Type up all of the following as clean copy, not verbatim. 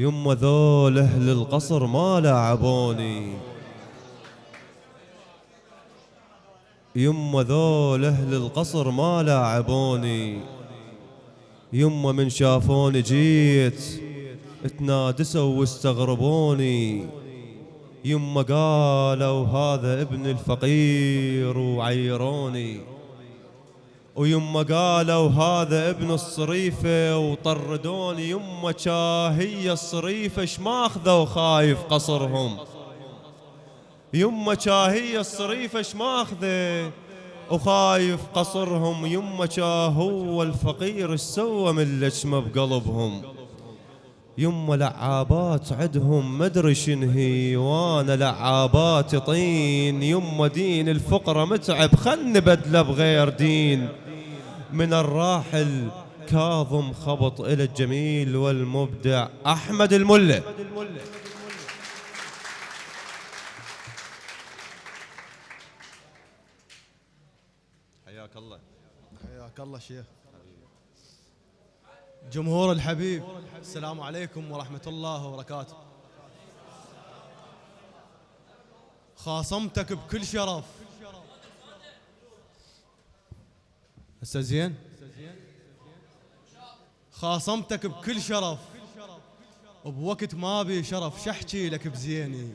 يما ذول أهل القصر ما لاعبوني، يما ذول أهل القصر ما لاعبوني. يما من شافوني جيت تنادسوا واستغربوني. يما قالوا هذا ابن الفقير وعيروني، ويما قالوا هذا ابن الصريفة وطردوني. يما شاهية الصريفة شماخذوا خايف قصرهم، يما شاهية الصريفة شماخذه وخايف قصرهم. يما هو الفقير السوى من لجمة بقلبهم. يما لعابات عدهم مدري شنهي وانا لعابات طين. يما دين الفقرة متعب خل نبدله بغير دين. من الراحل كاظم خبط إلى الجميل والمبدع أحمد الملة. حياك الله. حياك الله شيخ. جمهور الحبيب، السلام عليكم ورحمة الله وبركاته. خاصمتك بكل شرف. هسه زين؟ خاصمتك بكل شرف وبوقت ما بي شرف شحكي لك بزيني.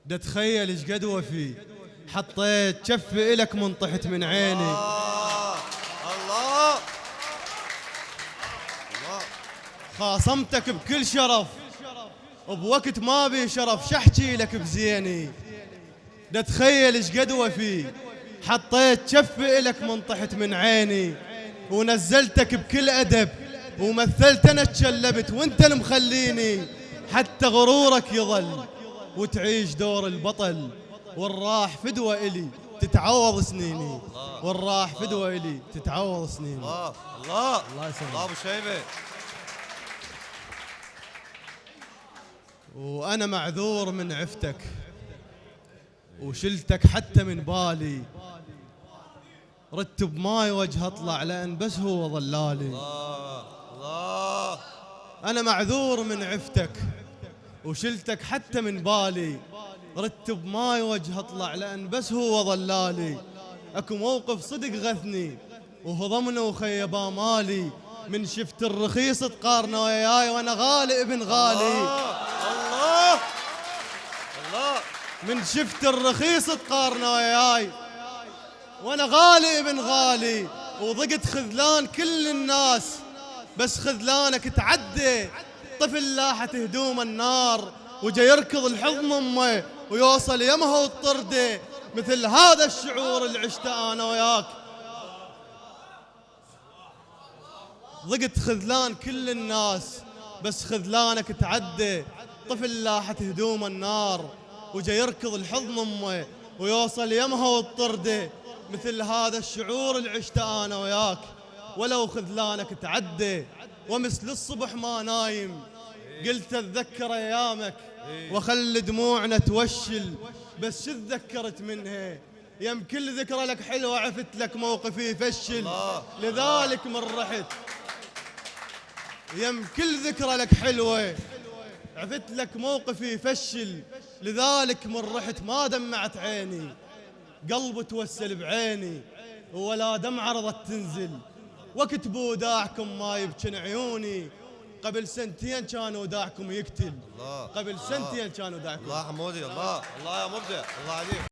دا تخيل ايش قد وفي حطيت شفي إلك من طحت من عيني. الله خاصمتك بكل شرف وبوقت ما بي شرف شحكي لك بزيني. دا تخيل ايش قد وفي حطيت شفي إلك من طحت من عيني. ونزلتك بكل أدب ومثلت أنا تشلبت وانت المخليني. حتى غرورك يظل وتعيش دور البطل. والراح فدوة إلي تتعوض سنيني، والراح فدوة إلي تتعوض سنيني. الله الله الله يسلمك. الله ابو شيبه. وأنا معذور من عفتك وشلتك حتى من بالي. رتب ماي وجه اطلع لأن بس هو ظلالي. الله أنا معذور من عفتك وشلتك حتى من بالي. رتب ماي وجه اطلع لأن بس هو ظلالي. اكو موقف صدق غثني وهضمنا وخيب امالي. من شفت الرخيص تقارنه وياي وانا غالي ابن غالي. الله الله من شفت الرخيص تقارنه وياي وانا غالي ابن غالي. وضقت خذلان كل الناس بس خذلانك تعدي. طفل لاحت هدوم النار وجا يركض الحضن امه ويوصل يمها والطرده. مثل هذا الشعور اللي عشته انا وياك. ضقت خذلان كل الناس بس خذلانك تعدي. طفل لاحت هدوم النار وجا يركض الحضن امه ويوصل يمها والطرده. مثل هذا الشعور اللي عشته انا وياك. ولو خذلانك تعدي ومثل الصبح ما نايم قلت اتذكر ايامك وخلي دموعنا توشل. بس شو تذكرت منها؟ يم كل ذكرى لك حلوه عفت لك موقفي يفشل. لذلك من رحت يم كل ذكرى لك حلوه عفت لك موقفي يفشل. لذلك من رحت ما دمعت عيني قلبي توسل بعيني ولا دمعة رضت تنزل. وقت بوداعكم ما يبكن عيوني. قبل سنتين كان وداعكم يقتل. الله قبل سنتين كان وداعكم. الله حمودي. الله الله يا مبدع. الله عليك.